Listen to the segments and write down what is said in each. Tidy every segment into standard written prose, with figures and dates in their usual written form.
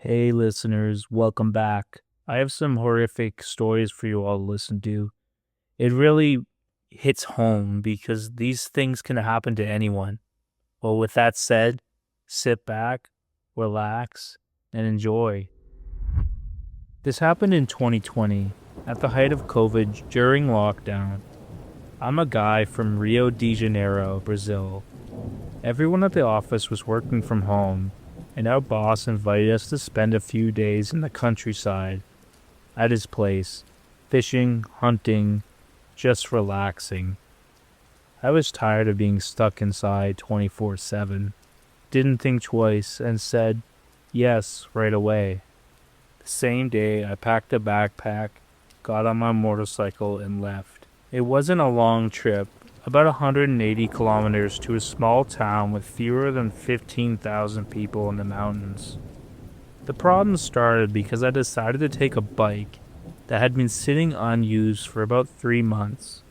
Hey, listeners, welcome back. I have some horrific stories for you all to listen to. It really hits home because these things can happen to anyone. Well, with that said, sit back, relax, and enjoy. This happened in 2020, at the height of COVID during lockdown. I'm a guy from Rio de Janeiro, Brazil. Everyone at the office was working from home, and our boss invited us to spend a few days in the countryside at his place, fishing, hunting, just relaxing. I was tired of being stuck inside 24/7, didn't think twice, and said yes right away. The same day, I packed a backpack, got on my motorcycle, and left. It wasn't a long trip, about 180 kilometers to a small town with fewer than 15,000 people in the mountains. The problem started because I decided to take a bike that had been sitting unused for about 3 months.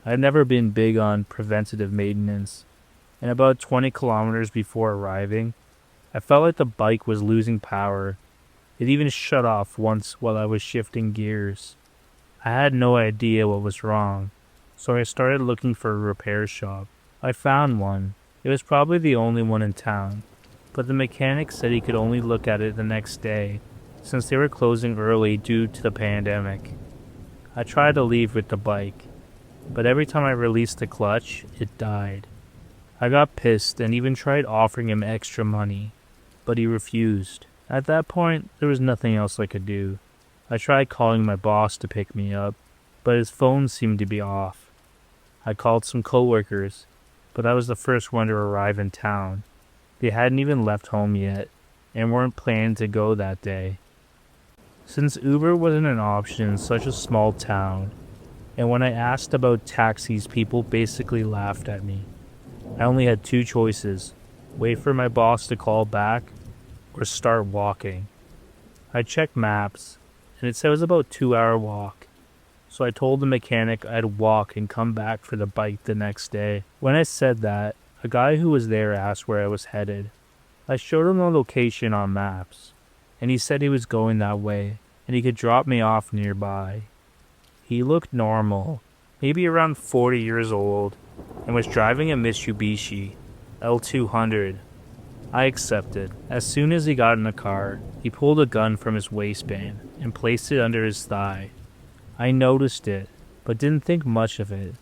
I had never been big on preventative maintenance, and about 20 kilometers before arriving, I felt like the bike was losing power. It even shut off once while I was shifting gears. I had no idea what was wrong, so I started looking for a repair shop. I found one. It was probably the only one in town, but the mechanic said he could only look at it the next day, since they were closing early due to the pandemic. I tried to leave with the bike, but every time I released the clutch, it died. I got pissed and even tried offering him extra money, but he refused. At that point, there was nothing else I could do. I tried calling my boss to pick me up, but his phone seemed to be off. I called some coworkers, but I was the first one to arrive in town. They hadn't even left home yet, and weren't planning to go that day. Since Uber wasn't an option in such a small town, and when I asked about taxis, people basically laughed at me. I only had two choices: wait for my boss to call back, or start walking. I checked maps, and it said it was about a 2-hour walk. So I told the mechanic I'd walk and come back for the bike the next day. When I said that, a guy who was there asked where I was headed. I showed him the location on maps, and he said he was going that way, and he could drop me off nearby. He looked normal, maybe around 40 years old, and was driving a Mitsubishi L200. I accepted. As soon as he got in the car, he pulled a gun from his waistband and placed it under his thigh. I noticed it, but didn't think much of it.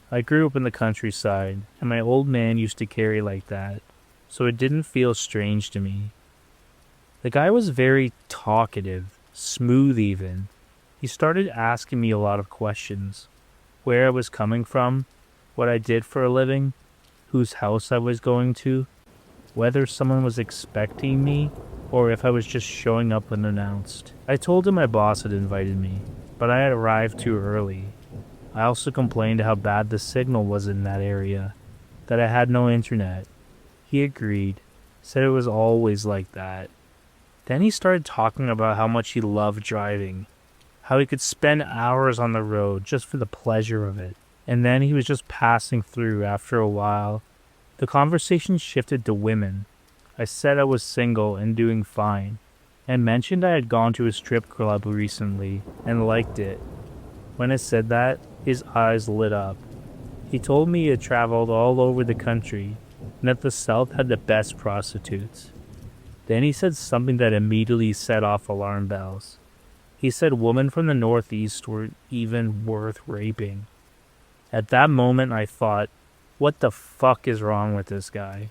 I grew up in the countryside, and my old man used to carry like that, so it didn't feel strange to me. The guy was very talkative, smooth even. He started asking me a lot of questions. Where I was coming from, what I did for a living, whose house I was going to, whether someone was expecting me, or if I was just showing up unannounced. I told him my boss had invited me, but I had arrived too early. I also complained how bad the signal was in that area, that I had no internet. He agreed, said it was always like that. Then he started talking about how much he loved driving, how he could spend hours on the road just for the pleasure of it, and then he was just passing through after a while. The conversation shifted to women. I said I was single and doing fine, and mentioned I had gone to a strip club recently and liked it. When I said that, his eyes lit up. He told me he had traveled all over the country and that the South had the best prostitutes. Then he said something that immediately set off alarm bells. He said women from the Northeast were even worth raping. At that moment I thought, what the fuck is wrong with this guy?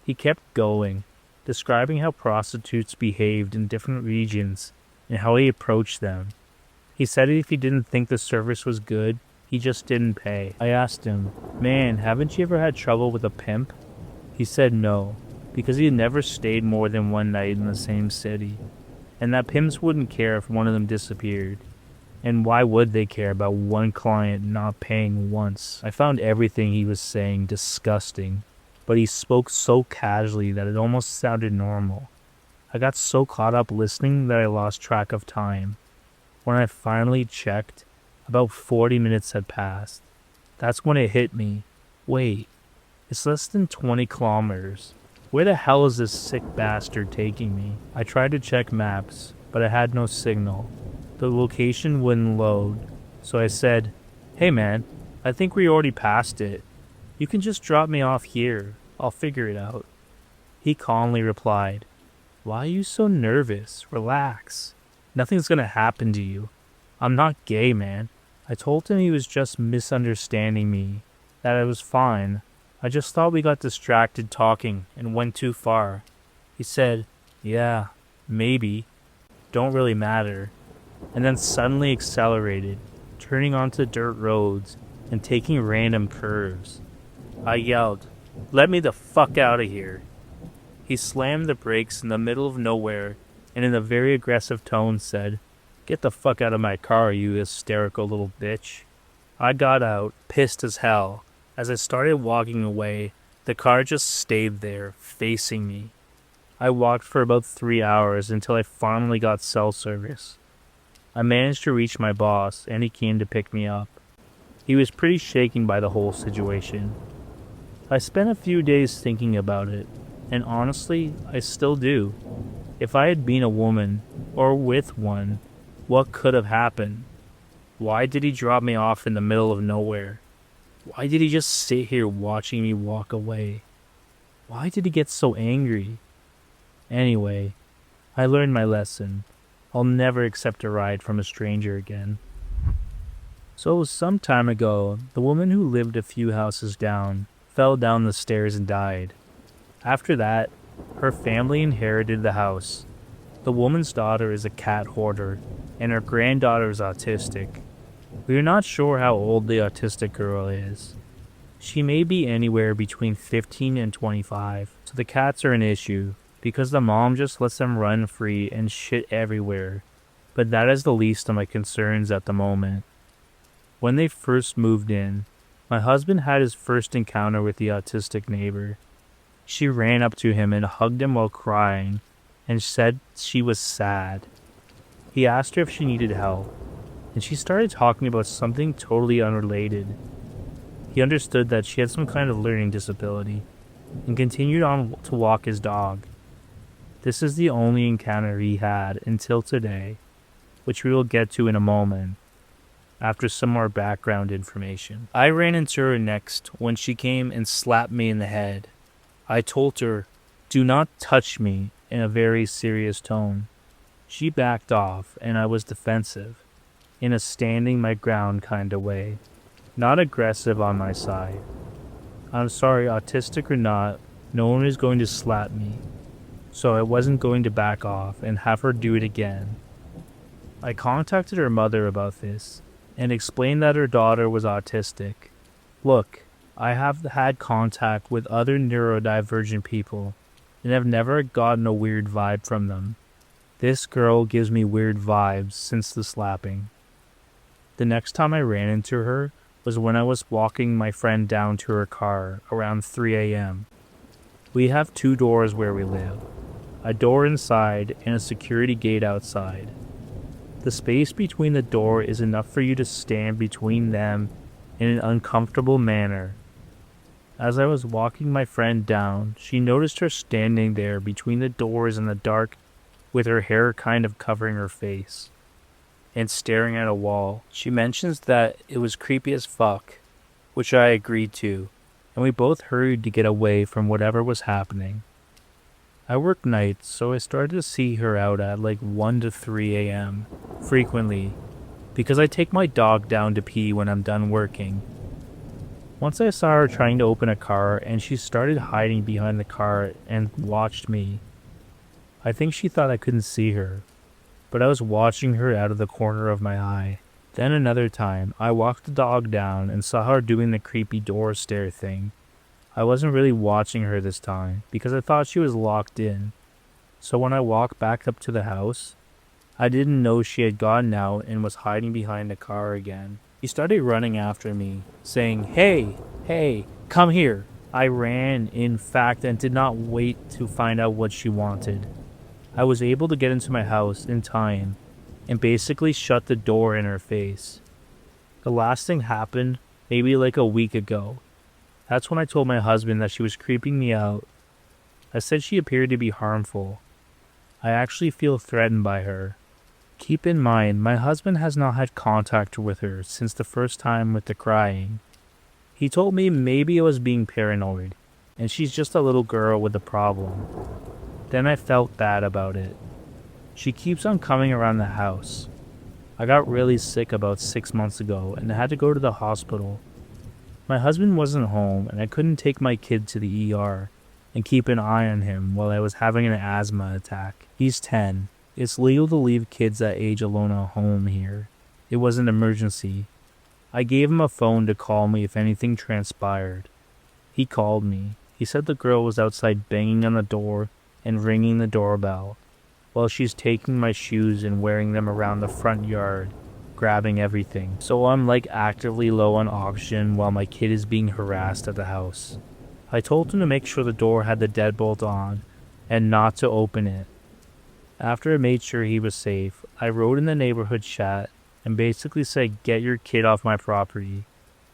He kept going, describing how prostitutes behaved in different regions and how he approached them. He said if he didn't think the service was good, he just didn't pay. I asked him, man, haven't you ever had trouble with a pimp? He said no, because he had never stayed more than one night in the same city, and that pimps wouldn't care if one of them disappeared. And why would they care about one client not paying once? I found everything he was saying disgusting, but he spoke so casually that it almost sounded normal. I got so caught up listening that I lost track of time. When I finally checked, about 40 minutes had passed. That's when it hit me. Wait, it's less than 20 kilometers. Where the hell is this sick bastard taking me? I tried to check maps, but I had no signal. The location wouldn't load, so I said, "Hey man, I think we already passed it. You can just drop me off here. I'll figure it out." He calmly replied, "Why are you so nervous? Relax. Nothing's gonna happen to you. I'm not gay, man." I told him he was just misunderstanding me, that I was fine. I just thought we got distracted talking and went too far. He said, "Yeah, maybe. Don't really matter," and then suddenly accelerated, turning onto dirt roads and taking random curves. I yelled, "Let me the fuck out of here." He slammed the brakes in the middle of nowhere and in a very aggressive tone said, "Get the fuck out of my car, you hysterical little bitch." I got out, pissed as hell. As I started walking away, the car just stayed there, facing me. I walked for about 3 hours until I finally got cell service. I managed to reach my boss, and he came to pick me up. He was pretty shaken by the whole situation. I spent a few days thinking about it, and honestly, I still do. If I had been a woman, or with one, what could have happened? Why did he drop me off in the middle of nowhere? Why did he just sit here watching me walk away? Why did he get so angry? Anyway, I learned my lesson. I'll never accept a ride from a stranger again. So some time ago, the woman who lived a few houses down fell down the stairs and died. After that, her family inherited the house. The woman's daughter is a cat hoarder, and her granddaughter is autistic. We are not sure how old the autistic girl is. She may be anywhere between 15 and 25, so the cats are an issue, because the mom just lets them run free and shit everywhere, but that is the least of my concerns at the moment. When they first moved in, my husband had his first encounter with the autistic neighbor. She ran up to him and hugged him while crying, and said she was sad. He asked her if she needed help, and she started talking about something totally unrelated. He understood that she had some kind of learning disability, and continued on to walk his dog. This is the only encounter he had until today, which we will get to in a moment, after some more background information. I ran into her next when she came and slapped me in the head. I told her, "Do not touch me," in a very serious tone. She backed off, and I was defensive, in a standing my ground kind of way, not aggressive on my side. I'm sorry, autistic or not, no one is going to slap me, so I wasn't going to back off and have her do it again. I contacted her mother about this, and explained that her daughter was autistic. Look, I have had contact with other neurodivergent people, and have never gotten a weird vibe from them. This girl gives me weird vibes since the slapping. The next time I ran into her was when I was walking my friend down to her car around 3 a.m. We have 2 doors where we live, a door inside and a security gate outside. The space between the door is enough for you to stand between them in an uncomfortable manner. As I was walking my friend down, she noticed her standing there between the doors in the dark with her hair kind of covering her face and staring at a wall. She mentions that it was creepy as fuck, which I agreed to, and we both hurried to get away from whatever was happening. I work nights, so I started to see her out at like 1 to 3 a.m. frequently, because I take my dog down to pee when I'm done working. Once I saw her trying to open a car, and she started hiding behind the car and watched me. I think she thought I couldn't see her, but I was watching her out of the corner of my eye. Then another time, I walked the dog down and saw her doing the creepy door stare thing. I wasn't really watching her this time, because I thought she was locked in. So when I walked back up to the house, I didn't know she had gotten out and was hiding behind the car again. He started running after me, saying, hey, come here." I ran, in fact, and did not wait to find out what she wanted. I was able to get into my house in time and basically shut the door in her face. The last thing happened maybe like a week ago. That's when I told my husband that she was creeping me out. I said she appeared to be harmful. I actually feel threatened by her. Keep in mind, my husband has not had contact with her since the first time with the crying. He told me maybe I was being paranoid, and she's just a little girl with a problem. Then I felt bad about it. She keeps on coming around the house. I got really sick about 6 months ago and I had to go to the hospital. My husband wasn't home and I couldn't take my kid to the ER and keep an eye on him while I was having an asthma attack. He's 10. It's legal to leave kids that age alone at home here. It was an emergency. I gave him a phone to call me if anything transpired. He called me. He said the girl was outside banging on the door and ringing the doorbell while she's taking my shoes and wearing them around the front yard, grabbing everything. So I'm like actively low on oxygen while my kid is being harassed at the house. I told him to make sure the door had the deadbolt on and not to open it. After I made sure he was safe, I wrote in the neighborhood chat and basically said, "Get your kid off my property.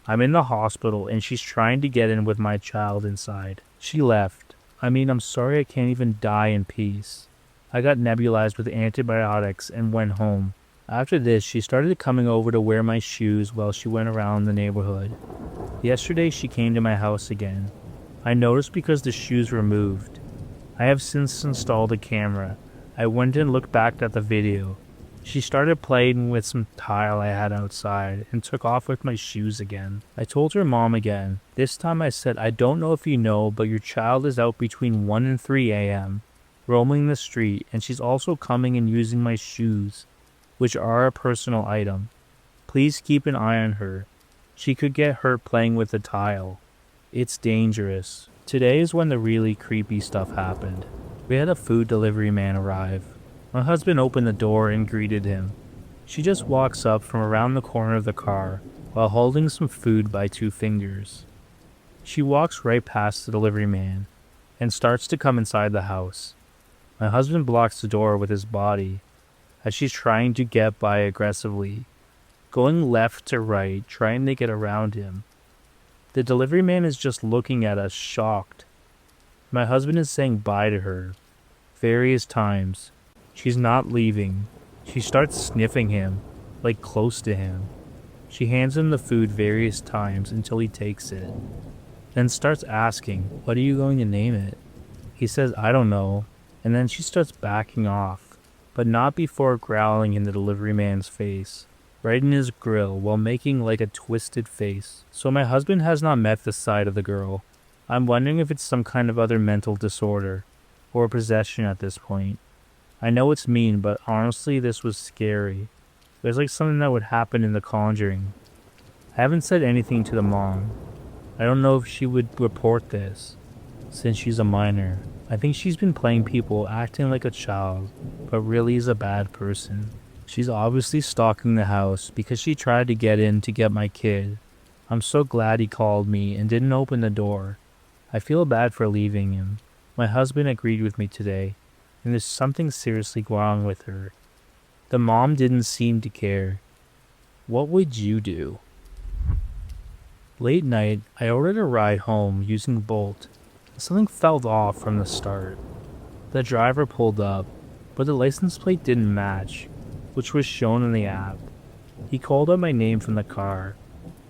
I'm in the hospital and she's trying to get in with my child inside." She left. I'm sorry I can't even die in peace. I got nebulized with antibiotics and went home. After this, she started coming over to wear my shoes while she went around the neighborhood. Yesterday, she came to my house again. I noticed because the shoes were moved. I have since installed a camera. I went and looked back at the video. She started playing with some tile I had outside and took off with my shoes again. I told her mom again. This time I said, "I don't know if you know, but your child is out between 1 and 3 a.m. roaming the street, and she's also coming and using my shoes, which are a personal item. Please keep an eye on her. She could get hurt playing with the tile. It's dangerous." Today is when the really creepy stuff happened. We had a food delivery man arrive. My husband opened the door and greeted him. She just walks up from around the corner of the car while holding some food by 2 fingers. She walks right past the delivery man and starts to come inside the house. My husband blocks the door with his body as she's trying to get by aggressively, going left to right, trying to get around him. The delivery man is just looking at us, shocked. My husband is saying bye to her various times. She's not leaving. She starts sniffing him, like close to him. She hands him the food various times until he takes it, then starts asking, "What are you going to name it?" He says, "I don't know," and then she starts backing off, but not before growling in the delivery man's face, right in his grill, while making like a twisted face. So my husband has not met this side of the girl. I'm wondering if it's some kind of other mental disorder or possession at this point. I know it's mean, but honestly this was scary. It was like something that would happen in The Conjuring. I haven't said anything to the mom. I don't know if she would report this, since she's a minor. I think she's been playing people, acting like a child, but really is a bad person. She's obviously stalking the house because she tried to get in to get my kid. I'm so glad he called me and didn't open the door. I feel bad for leaving him. My husband agreed with me today, and there's something seriously wrong with her. The mom didn't seem to care. What would you do? Late night, I ordered a ride home using Bolt. Something felt off from the start. The driver pulled up, but the license plate didn't match, which was shown in the app. He called out my name from the car,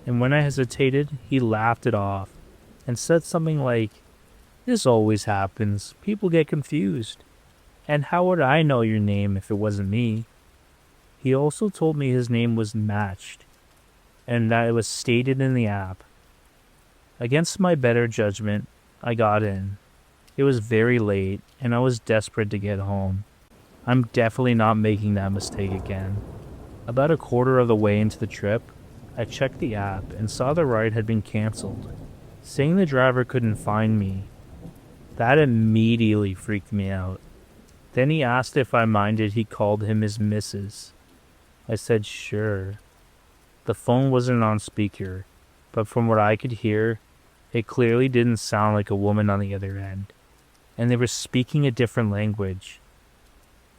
and when I hesitated, he laughed it off and said something like, "This always happens. People get confused. And how would I know your name if it wasn't me?" He also told me his name was matched, and that it was stated in the app. Against my better judgment, I got in. It was very late, and I was desperate to get home. I'm definitely not making that mistake again. About a quarter of the way into the trip, I checked the app and saw the ride had been canceled, saying the driver couldn't find me. That immediately freaked me out. Then he asked if I minded he called him his missus. I said sure. The phone wasn't on speaker, but from what I could hear, it clearly didn't sound like a woman on the other end, and they were speaking a different language.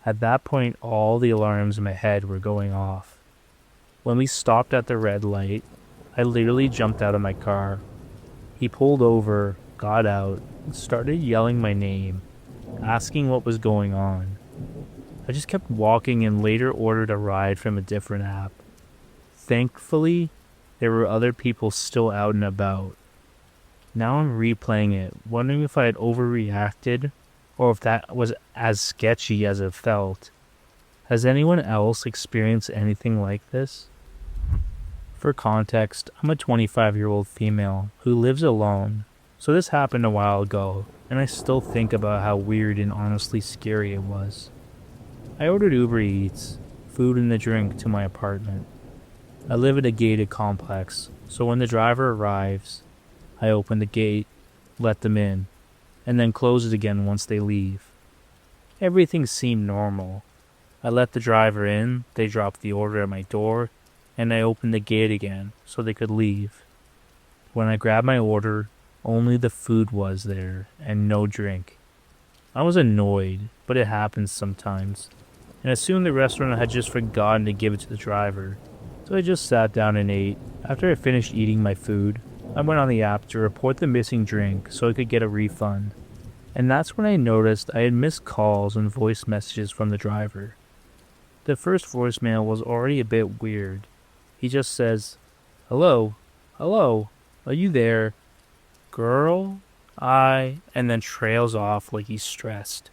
At that point, all the alarms in my head were going off. When we stopped at the red light, I literally jumped out of my car. He pulled over, got out, and started yelling my name, asking what was going on. I just kept walking and later ordered a ride from a different app. Thankfully, there were other people still out and about. Now I'm replaying it, wondering if I had overreacted or if that was as sketchy as it felt. Has anyone else experienced anything like this? For context, I'm a 25-year-old female who lives alone, so this happened a while ago, and I still think about how weird and honestly scary it was. I ordered Uber Eats, food and a drink to my apartment. I live in a gated complex, so when the driver arrives, I open the gate, let them in, and then close it again once they leave. Everything seemed normal. I let the driver in, they dropped the order at my door, and I opened the gate again so they could leave. When I grabbed my order, only the food was there and no drink. I was annoyed, but it happens sometimes, and assumed the restaurant had just forgotten to give it to the driver, so I just sat down and ate. After I finished eating my food, I went on the app to report the missing drink so I could get a refund, and that's when I noticed I had missed calls and voice messages from the driver. The first voicemail was already a bit weird. He just says, "Hello, hello, are you there? Girl, and then trails off like he's stressed."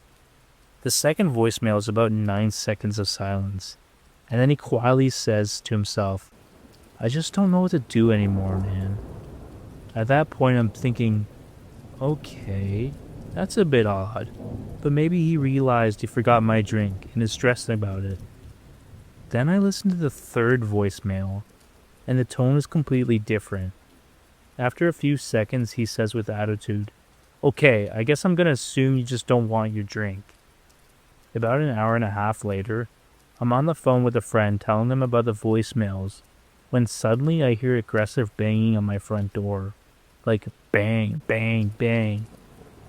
The second voicemail is about 9 seconds of silence, and then he quietly says to himself, "I just don't know what to do anymore, man." At that point, I'm thinking, okay, that's a bit odd, but maybe he realized he forgot my drink and is stressing about it. Then I listen to the third voicemail, and the tone is completely different. After a few seconds, he says with attitude, "Okay, I guess I'm gonna assume you just don't want your drink." About an hour and a half later, I'm on the phone with a friend telling them about the voicemails, when suddenly I hear aggressive banging on my front door. Like bang, bang, bang,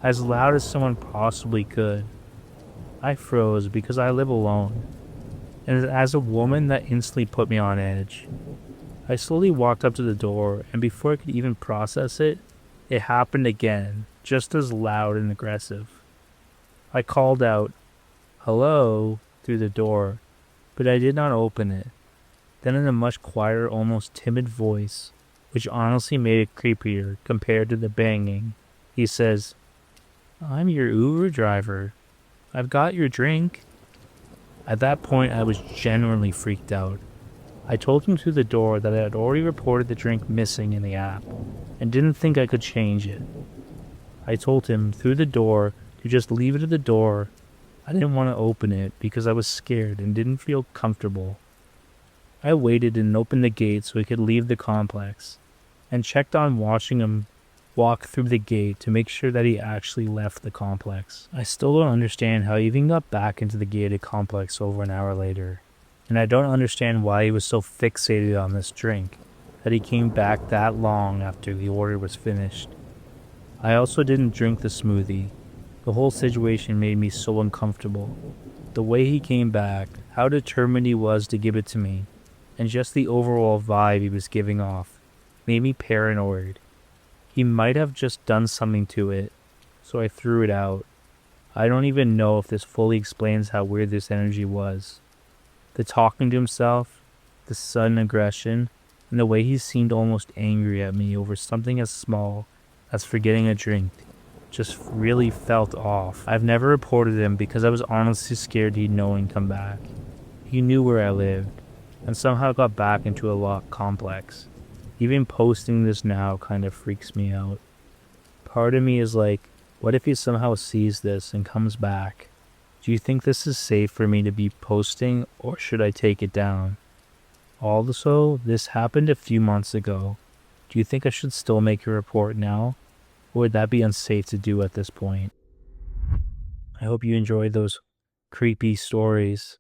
as loud as someone possibly could. I froze because I live alone, and as a woman that instantly put me on edge. I slowly walked up to the door, and before I could even process it, it happened again, just as loud and aggressive. I called out, "Hello," through the door, but I did not open it. Then in a much quieter, almost timid voice, which honestly made it creepier compared to the banging, he says, "I'm your Uber driver. I've got your drink." At that point, I was genuinely freaked out. I told him through the door that I had already reported the drink missing in the app, and didn't think I could change it. I told him through the door to just leave it at the door. I didn't want to open it because I was scared and didn't feel comfortable. I waited and opened the gate so he could leave the complex, and checked on watching him walk through the gate to make sure that he actually left the complex. I still don't understand how he even got back into the gated complex over an hour later, and I don't understand why he was so fixated on this drink, that he came back that long after the order was finished. I also didn't drink the smoothie. The whole situation made me so uncomfortable. The way he came back, how determined he was to give it to me, and just the overall vibe he was giving off, made me paranoid. He might have just done something to it, so I threw it out. I don't even know if this fully explains how weird this energy was. The talking to himself, the sudden aggression, and the way he seemed almost angry at me over something as small as forgetting a drink just really felt off. I've never reported him because I was honestly scared he'd know and come back. He knew where I lived, and somehow got back into a locked complex. Even posting this now kind of freaks me out. Part of me is like, what if he somehow sees this and comes back? Do you think this is safe for me to be posting, or should I take it down? Also, this happened a few months ago. Do you think I should still make a report now? Or would that be unsafe to do at this point? I hope you enjoyed those creepy stories.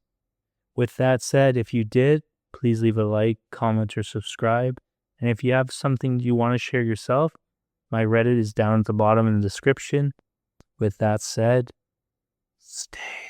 With that said, if you did, please leave a like, comment, or subscribe. And if you have something you want to share yourself, my Reddit is down at the bottom in the description. With that said, stay